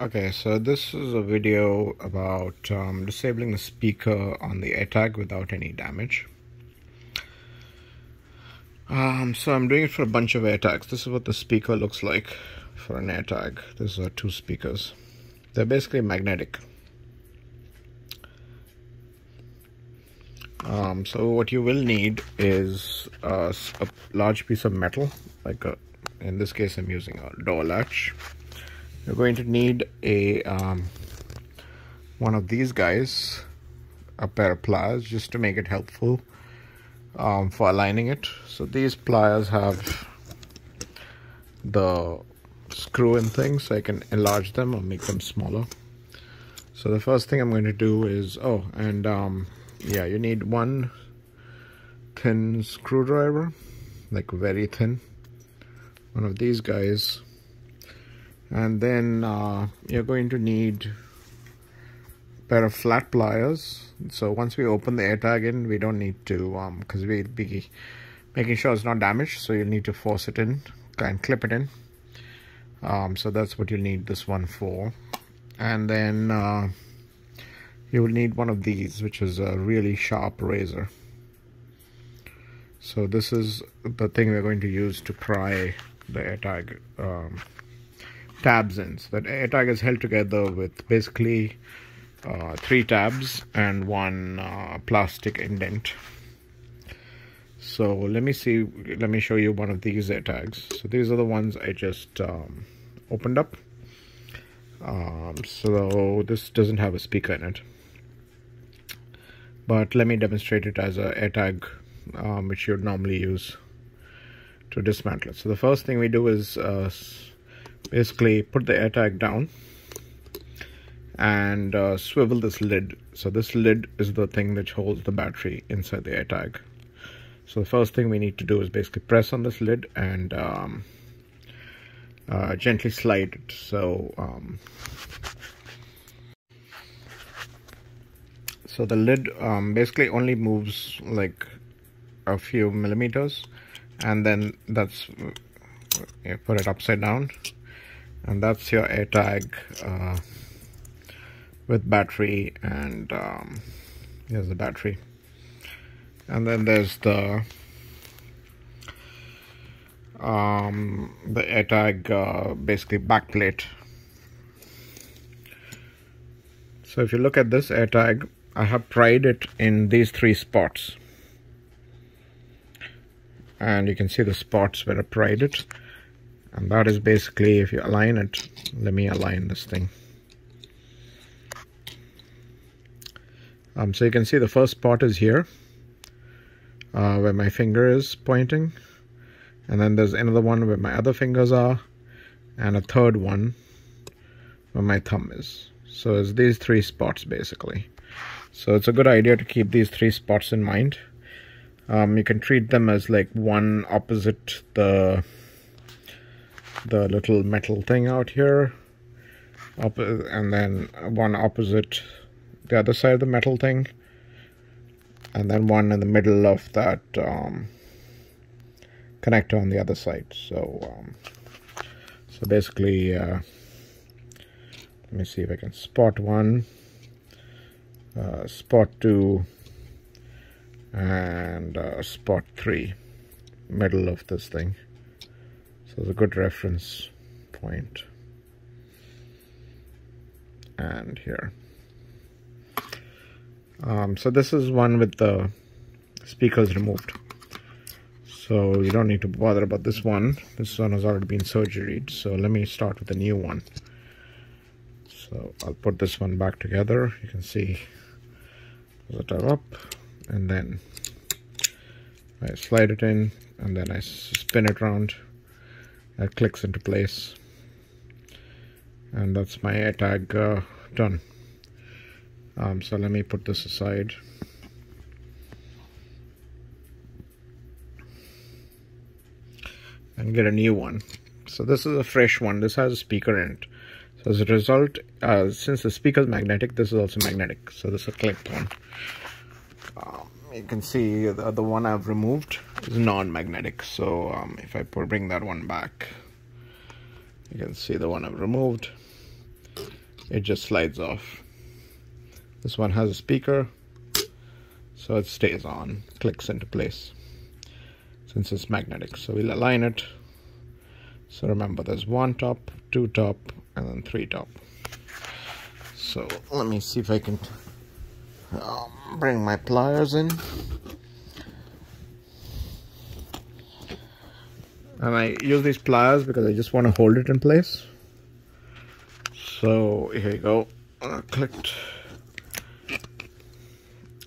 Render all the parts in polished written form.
Okay, so this is a video about disabling the speaker on the AirTag without any damage. So I'm doing it for a bunch of AirTags. This is what the speaker looks like for an AirTag. These are two speakers. They're basically magnetic. So what you will need is a large piece of metal, like in this case I'm using a door latch. You're going to need a one of these guys, a pair of pliers, just to make it helpful for aligning it. So these pliers have the screw in things, so I can enlarge them or make them smaller. So the first thing I'm going to do is yeah, you need one thin screwdriver, like very thin, one of these guys. And then you're going to need a pair of flat pliers. So once we open the AirTag in, we don't need to, because we'll be making sure it's not damaged, so you'll need to force it in and clip it in. So that's what you'll need this one for. And then you will need one of these, which is a really sharp razor. So this is the thing we're going to use to pry the AirTag tabs in. So that AirTag is held together with basically 3 tabs and one plastic indent. So let me show you one of these AirTags. So these are the ones I just opened up. So this doesn't have a speaker in it, but let me demonstrate it as a AirTag which you'd normally use to dismantle it. So the first thing we do is basically put the AirTag down and swivel this lid. So this lid is the thing that holds the battery inside the AirTag. So the first thing we need to do is basically press on this lid and gently slide it. So the lid basically only moves like a few millimeters, and then that's, you put it upside down, and that's your AirTag with battery. And here's the battery, and then there's the AirTag basically backplate. So if you look at this AirTag, I have pried it in these 3 spots, and you can see the spots where I pried it. And that is basically, if you align it, let me align this thing. So you can see the first spot is here, where my finger is pointing, and then there's another one where my other fingers are, and a third one where my thumb is. So it's these 3 spots basically. So it's a good idea to keep these 3 spots in mind. You can treat them as like one opposite the little metal thing out here, and then one opposite the other side of the metal thing, and then one in the middle of that connector on the other side. So basically, let me see if I can spot 1, spot 2, and spot 3, middle of this thing. So it's a good reference point. And here. So this is one with the speakers removed. So you don't need to bother about this one. This one has already been surgeried. So let me start with a new one. So I'll put this one back together. You can see the tab up, and then I slide it in, and then I spin it around. That clicks into place, and that's my AirTag done. So let me put this aside. And get a new one. So this is a fresh one. This has a speaker in it. So as a result, since the speaker is magnetic, this is also magnetic. So this is a clipped one. You can see the one I've removed is non-magnetic. So if I bring that one back, you can see the one I've removed it just slides off. This one has a speaker, so it stays on, clicks into place since it's magnetic. So we'll align it. So remember, there's 1 top, 2 top, and then 3 top. So let me see if I can bring my pliers in. And I use these pliers because I just want to hold it in place. So here you go, clicked.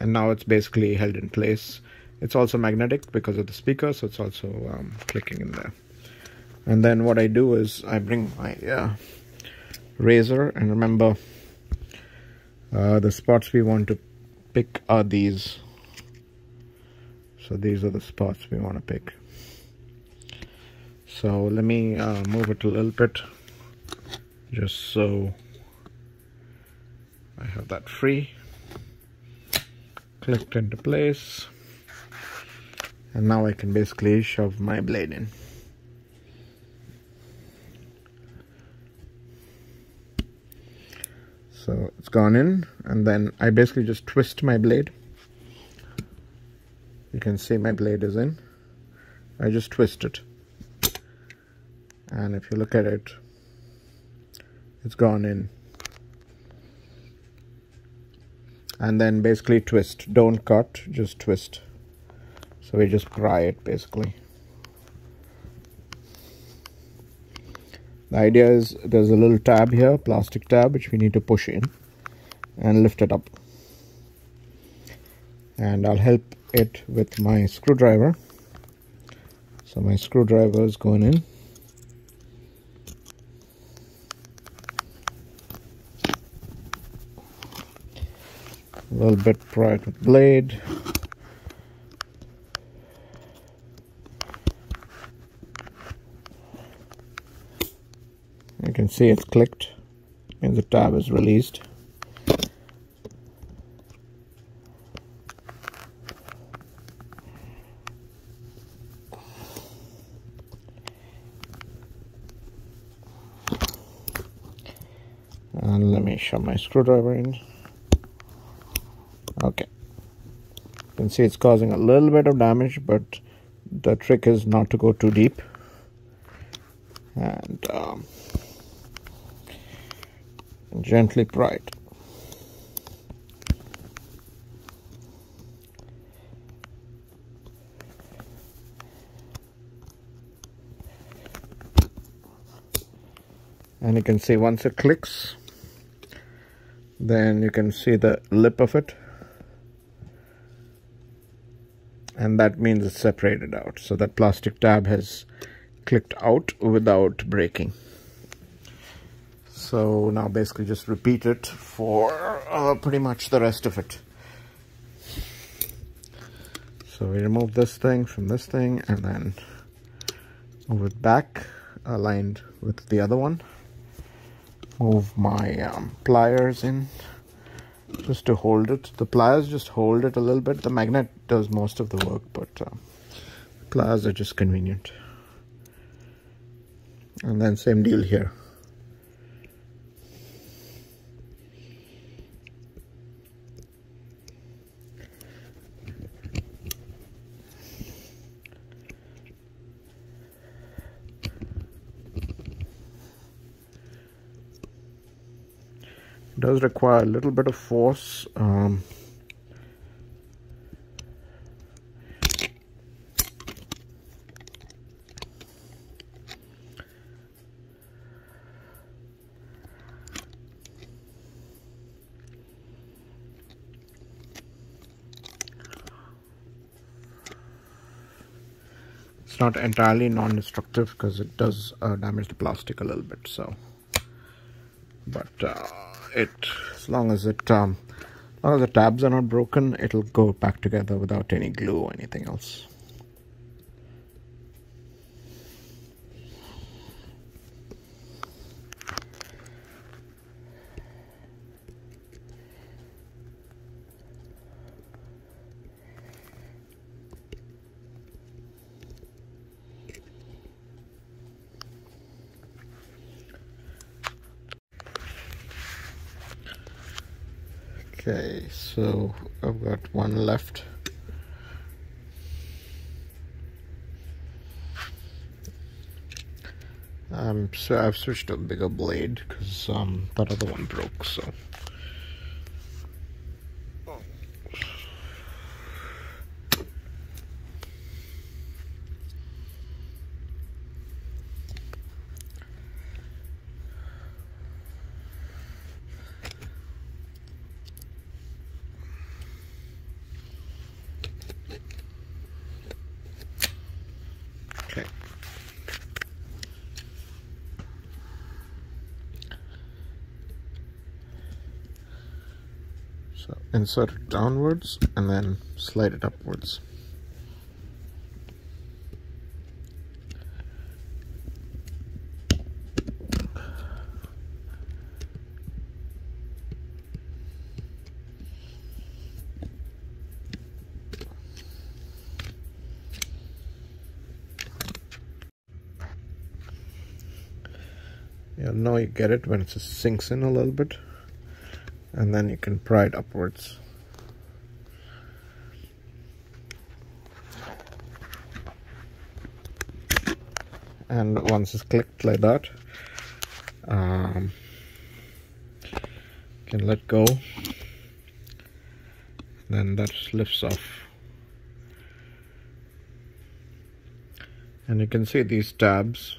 And now it's basically held in place. It's also magnetic because of the speaker, so it's also clicking in there. And then what I do is I bring my razor, and remember the spots we want to pick are these. So these are the spots we want to pick. So let me move it a little bit, just so I have that free. Clicked into place, and now I can basically shove my blade in. So it's gone in, and then I basically just twist my blade. You can see my blade is in. I just twist it, and if you look at it, it's gone in. And then basically twist, don't cut, just twist. So we just pry it basically. The idea is there's a little tab here, plastic tab, which we need to push in and lift it up. And I'll help it with my screwdriver. So my screwdriver is going in. A little bit prior to the blade. You can see it's clicked and the tab is released. And let me shove my screwdriver in. Okay, you can see it's causing a little bit of damage, but the trick is not to go too deep. And gently pry it. And you can see once it clicks, then you can see the lip of it. And that means it's separated out. So that plastic tab has clicked out without breaking. So now basically just repeat it for pretty much the rest of it. So we remove this thing from this thing and then move it back, aligned with the other one. Move my pliers in just to hold it. The pliers just hold it a little bit. The magnet does most of the work, but pliers are just convenient. And then same deal here. It does require a little bit of force. It's not entirely non-destructive because it does damage the plastic a little bit. So, but as long as the tabs are not broken, it'll go back together without any glue or anything else. Okay, so I've got one left. So I've switched to a bigger blade because that other one broke. So okay. So insert it downwards and then slide it upwards. You'll know you get it when it just sinks in a little bit, and then you can pry it upwards. And once it's clicked like that, you can let go, then that lifts off. And you can see these tabs.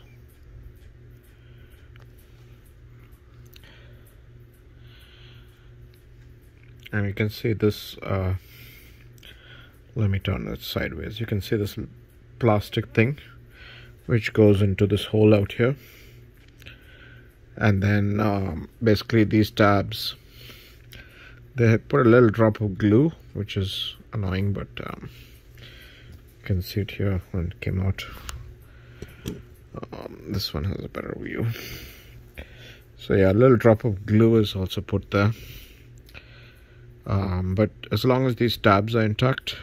And you can see this, let me turn it sideways. You can see this plastic thing which goes into this hole out here. And then basically these tabs, they put a little drop of glue, which is annoying, but you can see it here when it came out. This one has a better view. So yeah, a little drop of glue is also put there. But as long as these tabs are intact,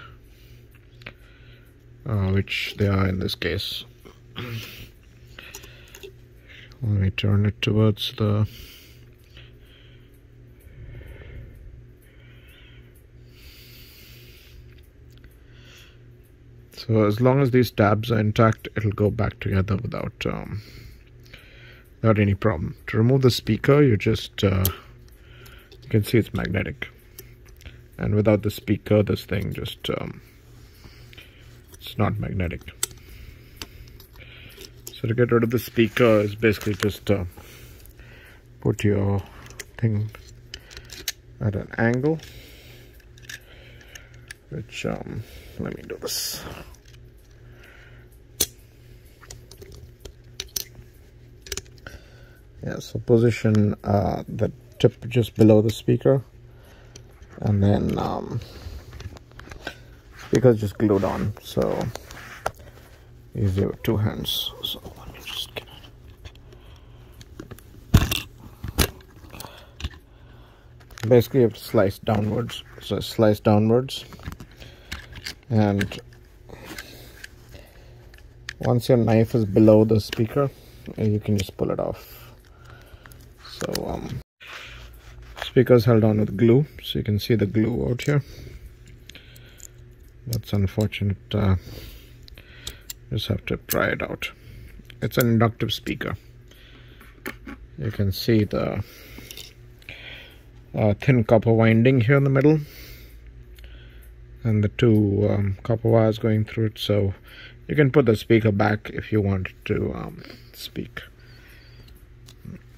which they are in this case, let me turn it towards the so as long as these tabs are intact, it'll go back together without any problem. To remove the speaker, you just you can see it's magnetic. And without the speaker, this thing just it's not magnetic. So to get rid of the speaker is basically just put your thing at an angle, which let me do this. Yeah, so position the tip just below the speaker. And then speaker's just glued on, so easier with two hands. So let me just get it. Basically, you have to slice downwards. So slice downwards, and once your knife is below the speaker, you can just pull it off. So speaker's held on with glue, so you can see the glue out here. That's unfortunate. Just have to pry it out. It's an inductive speaker. You can see the thin copper winding here in the middle, and the two copper wires going through it. So you can put the speaker back if you want to speak,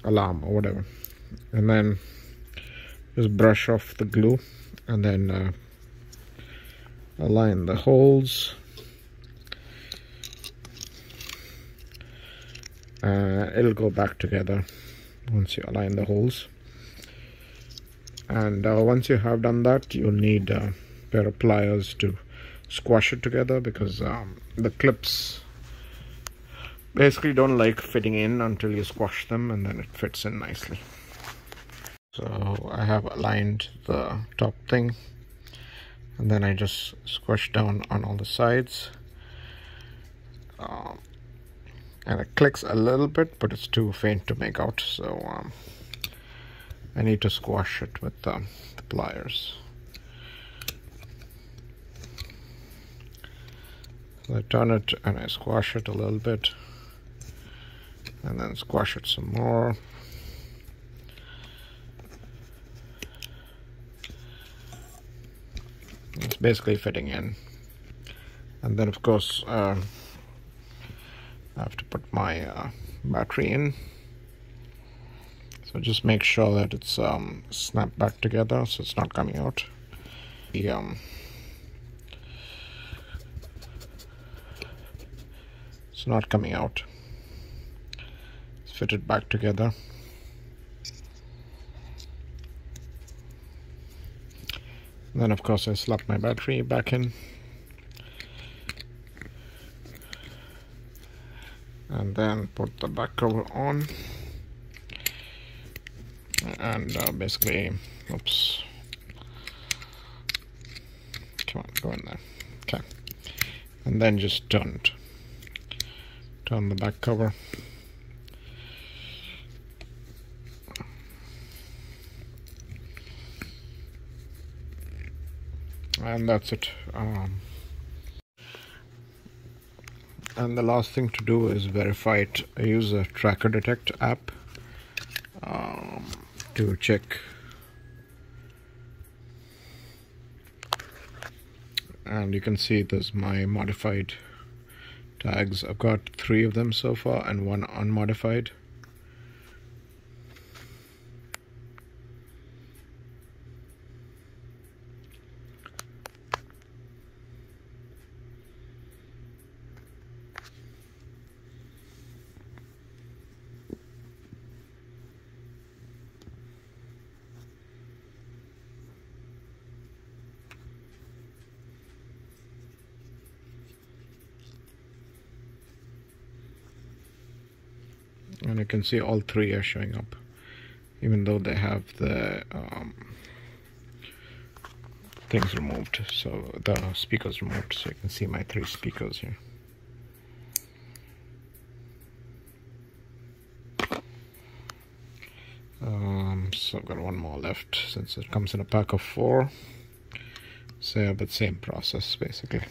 alarm or whatever, and then just brush off the glue, and then align the holes. It'll go back together once you align the holes. And once you have done that, you'll need a pair of pliers to squash it together, because the clips basically don't like fitting in until you squash them, and then it fits in nicely. So I have aligned the top thing, and then I just squish down on all the sides, and it clicks a little bit, but it's too faint to make out. So I need to squash it with the pliers. So I turn it and I squash it a little bit, and then squash it some more. It's basically fitting in. And then of course I have to put my battery in. So just make sure that it's snapped back together so it's not coming out. It's not coming out. It's fitted back together. And then of course I slap my battery back in. And then put the back cover on. And basically, oops, come on, go in there. Okay, and then just turn the back cover, and that's it. And the last thing to do is verify it. I use a tracker detect app to check, and you can see there's my modified tags. I've got 3 of them so far and 1 unmodified. And you can see all 3 are showing up, even though they have the things removed, so the speakers removed. So you can see my 3 speakers here. So I've got 1 more left since it comes in a pack of 4. So, but same process basically.